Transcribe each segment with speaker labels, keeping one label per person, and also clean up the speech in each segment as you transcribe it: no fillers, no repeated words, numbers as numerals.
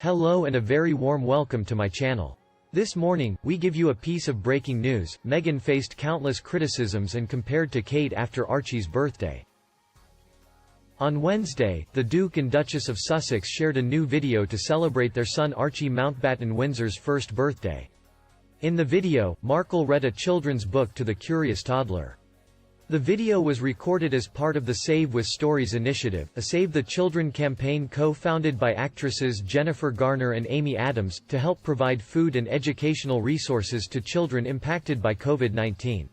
Speaker 1: Hello and a very warm welcome to my channel. This morning, we give you a piece of breaking news. Meghan faced countless criticisms and compared to Kate after Archie's birthday. On Wednesday, the Duke and Duchess of Sussex shared a new video to celebrate their son Archie Mountbatten Windsor's first birthday. In the video, Markle read a children's book to the curious toddler. The video was recorded as part of the Save with Stories initiative, a Save the Children campaign co-founded by actresses Jennifer Garner and Amy Adams, to help provide food and educational resources to children impacted by COVID-19.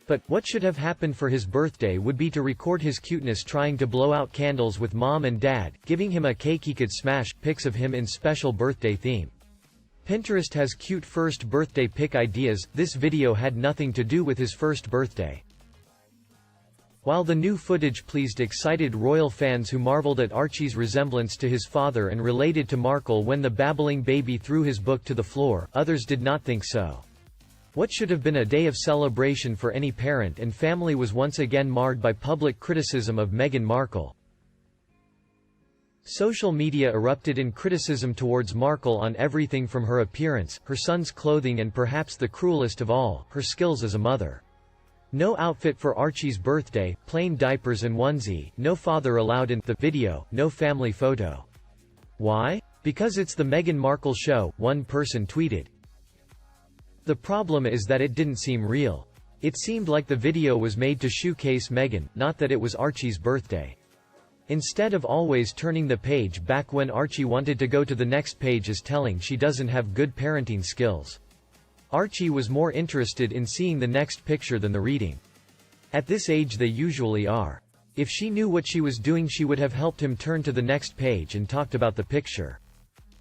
Speaker 1: But, what should have happened for his birthday would be to record his cuteness trying to blow out candles with mom and dad, giving him a cake he could smash, pics of him in special birthday theme. Pinterest has cute first birthday pic ideas. This video had nothing to do with his first birthday. While the new footage pleased excited royal fans who marveled at Archie's resemblance to his father and related to Markle when the babbling baby threw his book to the floor, others did not think so. What should have been a day of celebration for any parent and family was once again marred by public criticism of Meghan Markle. Social media erupted in criticism towards Markle on everything from her appearance, her son's clothing and perhaps the cruelest of all, her skills as a mother. No outfit for Archie's birthday, plain diapers and onesie, no father allowed in the video, no family photo. Why? Because it's the Meghan Markle show, one person tweeted. The problem is that it didn't seem real. It seemed like the video was made to showcase Meghan, not that it was Archie's birthday. Instead of always turning the page back when Archie wanted to go to the next page is telling she doesn't have good parenting skills. Archie was more interested in seeing the next picture than the reading. At this age they usually are. If she knew what she was doing she would have helped him turn to the next page and talked about the picture.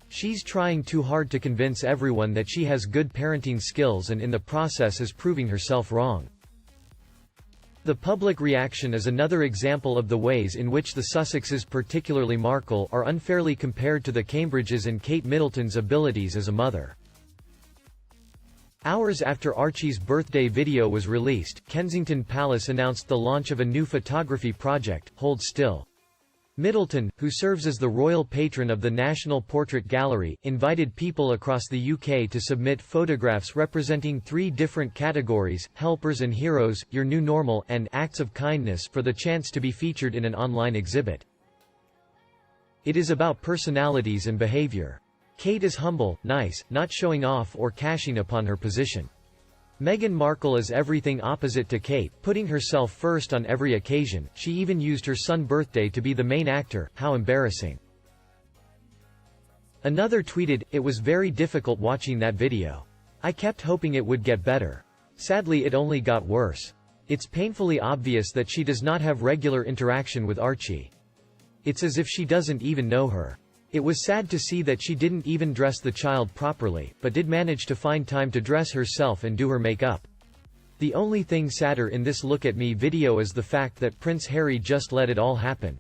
Speaker 1: She's trying too hard to convince everyone that she has good parenting skills and in the process is proving herself wrong. The public reaction is another example of the ways in which the Sussexes, particularly Markle, are unfairly compared to the Cambridges and Kate Middleton's abilities as a mother. Hours after Archie's birthday video was released, Kensington Palace announced the launch of a new photography project, Hold Still. Middleton, who serves as the royal patron of the National Portrait Gallery, invited people across the UK to submit photographs representing 3 different categories: helpers and heroes, your new normal, and acts of kindness, for the chance to be featured in an online exhibit. It is about personalities and behavior. Kate is humble, nice, not showing off or cashing upon her position. Meghan Markle is everything opposite to Kate, putting herself first on every occasion. She even used her son's birthday to be the main actor. How embarrassing. Another tweeted, "It was very difficult watching that video. I kept hoping it would get better. Sadly it only got worse. It's painfully obvious that she does not have regular interaction with Archie. It's as if she doesn't even know her. It was sad to see that she didn't even dress the child properly, but did manage to find time to dress herself and do her makeup. The only thing sadder in this Look at Me video is the fact that Prince Harry just let it all happen.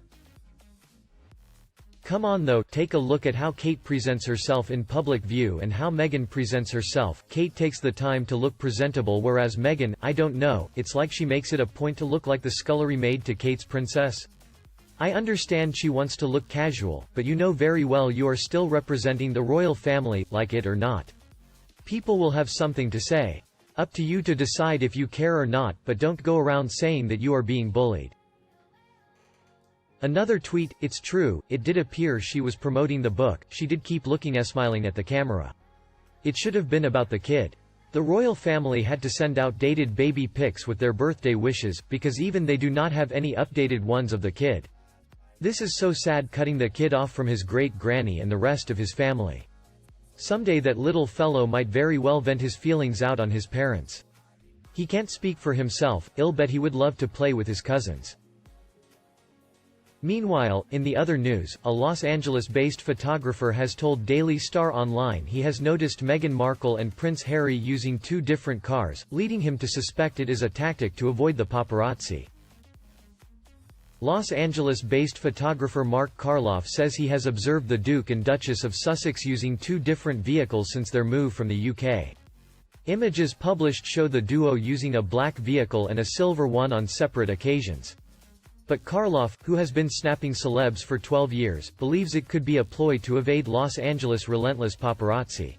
Speaker 1: Come on though, take a look at how Kate presents herself in public view and how Meghan presents herself. Kate takes the time to look presentable, whereas Meghan, I don't know, it's like she makes it a point to look like the scullery maid to Kate's princess. I understand she wants to look casual, but you know very well you are still representing the royal family, like it or not. People will have something to say. Up to you to decide if you care or not, but don't go around saying that you are being bullied." Another tweet, "It's true, it did appear she was promoting the book, she did keep looking smiling at the camera. It should have been about the kid. The royal family had to send out dated baby pics with their birthday wishes, because even they do not have any updated ones of the kid. This is so sad, cutting the kid off from his great-granny and the rest of his family. Someday that little fellow might very well vent his feelings out on his parents. He can't speak for himself, I'll bet he would love to play with his cousins." Meanwhile, in the other news, a Los Angeles-based photographer has told Daily Star Online he has noticed Meghan Markle and Prince Harry using 2 different cars, leading him to suspect it is a tactic to avoid the paparazzi. Los Angeles-based photographer Mark Karloff says he has observed the Duke and Duchess of Sussex using 2 different vehicles since their move from the UK. Images published show the duo using a black vehicle and a silver one on separate occasions. But Karloff, who has been snapping celebs for 12 years, believes it could be a ploy to evade Los Angeles' relentless paparazzi.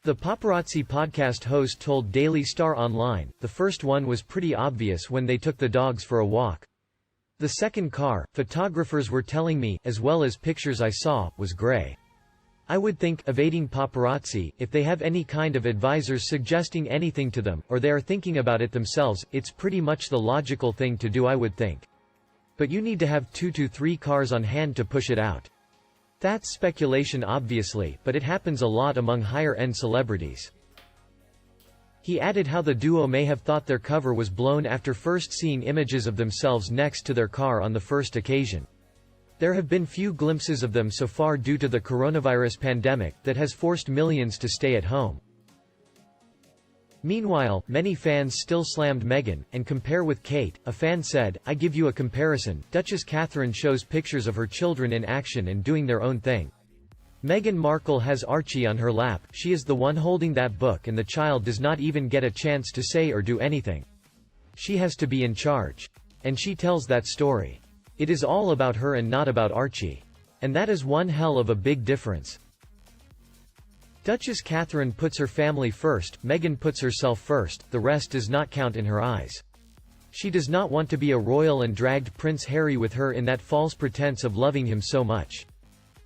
Speaker 1: The paparazzi podcast host told Daily Star Online, "The first one was pretty obvious when they took the dogs for a walk. The second car, photographers were telling me, as well as pictures I saw, was gray. I would think, evading paparazzi, if they have any kind of advisors suggesting anything to them, or they are thinking about it themselves, it's pretty much the logical thing to do, I would think. But you need to have 2 to 3 cars on hand to push it out. That's speculation obviously, but it happens a lot among higher-end celebrities." He added how the duo may have thought their cover was blown after first seeing images of themselves next to their car on the first occasion. There have been few glimpses of them so far due to the coronavirus pandemic, that has forced millions to stay at home. Meanwhile, many fans still slammed Meghan, and compare with Kate. A fan said, "I give you a comparison, Duchess Catherine shows pictures of her children in action and doing their own thing. Meghan Markle has Archie on her lap, she is the one holding that book and the child does not even get a chance to say or do anything. She has to be in charge. And she tells that story. It is all about her and not about Archie. And that is one hell of a big difference." Duchess Catherine puts her family first, Meghan puts herself first, the rest does not count in her eyes. She does not want to be a royal and dragged Prince Harry with her in that false pretense of loving him so much.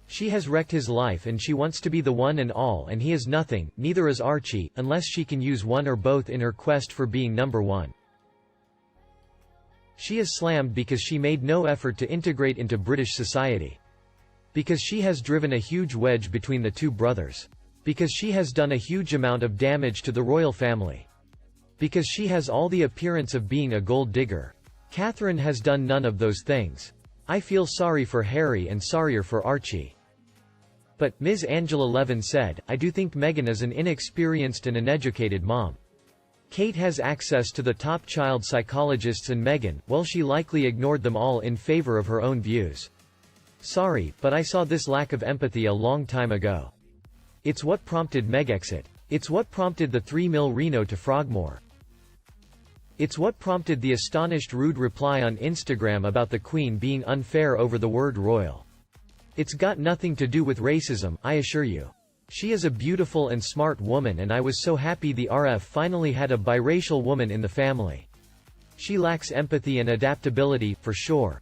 Speaker 1: She has wrecked his life and she wants to be the one and all, and he is nothing, neither is Archie, unless she can use one or both in her quest for being number one. She is slammed because she made no effort to integrate into British society. Because she has driven a huge wedge between the two brothers. Because she has done a huge amount of damage to the royal family. Because she has all the appearance of being a gold digger. Catherine has done none of those things. I feel sorry for Harry and sorrier for Archie. But, Ms. Angela Levin said, I do think Meghan is an inexperienced and uneducated mom. Kate has access to the top child psychologists and Meghan, well, she likely ignored them all in favor of her own views. Sorry, but I saw this lack of empathy a long time ago. It's what prompted Megxit. It's what prompted the 3 mil Reno to Frogmore. It's what prompted the astonished rude reply on Instagram about the Queen being unfair over the word royal. It's got nothing to do with racism, I assure you. She is a beautiful and smart woman and I was so happy the RF finally had a biracial woman in the family. She lacks empathy and adaptability, for sure.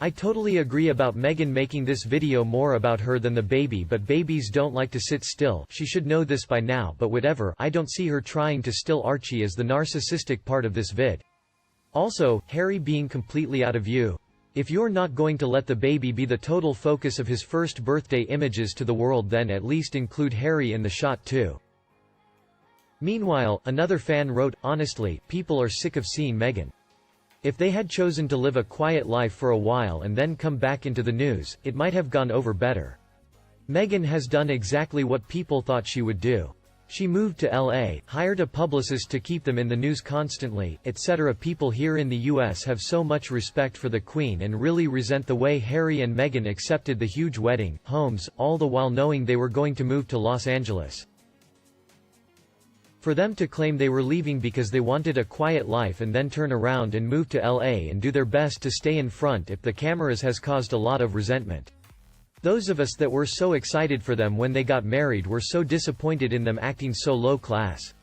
Speaker 1: I totally agree about Meghan making this video more about her than the baby, but babies don't like to sit still, she should know this by now, but whatever, I don't see her trying to still Archie as the narcissistic part of this vid. Also, Harry being completely out of view. If you're not going to let the baby be the total focus of his first birthday images to the world, then at least include Harry in the shot too. Meanwhile, another fan wrote, honestly, people are sick of seeing Meghan. If they had chosen to live a quiet life for a while and then come back into the news, it might have gone over better. Meghan has done exactly what people thought she would do. She moved to LA, hired a publicist to keep them in the news constantly, etc. People here in the US have so much respect for the Queen and really resent the way Harry and Meghan accepted the huge wedding, homes, all the while knowing they were going to move to Los Angeles. For them to claim they were leaving because they wanted a quiet life and then turn around and move to LA and do their best to stay in front if the cameras has caused a lot of resentment. Those of us that were so excited for them when they got married were so disappointed in them acting so low class.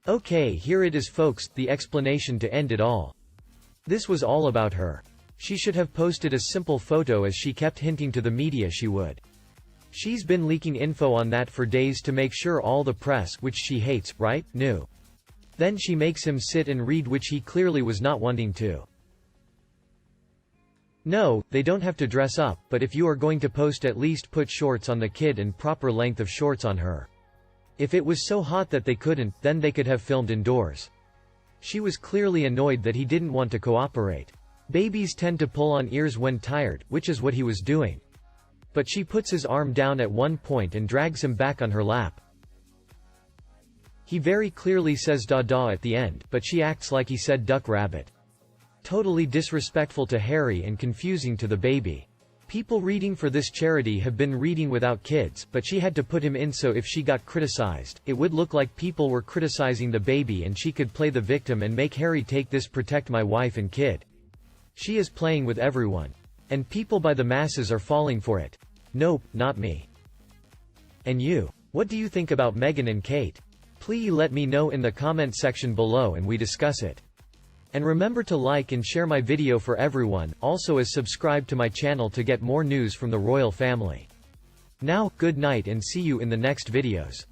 Speaker 1: Okay, here it is folks, the explanation to end it all. This was all about her. She should have posted a simple photo as she kept hinting to the media she would. She's been leaking info on that for days to make sure all the press, which she hates, right, knew. Then she makes him sit and read, which he clearly was not wanting to. No, they don't have to dress up, but if you are going to post, at least put shorts on the kid and proper length of shorts on her. If it was so hot that they couldn't, then they could have filmed indoors. She was clearly annoyed that he didn't want to cooperate. Babies tend to pull on ears when tired, which is what he was doing. But she puts his arm down at one point and drags him back on her lap. He very clearly says da-da at the end, but she acts like he said duck rabbit. Totally disrespectful to Harry and confusing to the baby. People reading for this charity have been reading without kids, but she had to put him in so if she got criticized, it would look like people were criticizing the baby and she could play the victim and make Harry take this protect my wife and kid. She is playing with everyone. And people by the masses are falling for it. Nope, not me. And you? What do you think about Meghan and Kate? Please let me know in the comment section below and we discuss it. And remember to like and share my video for everyone, also as subscribe to my channel to get more news from the royal family. Now, good night and see you in the next videos.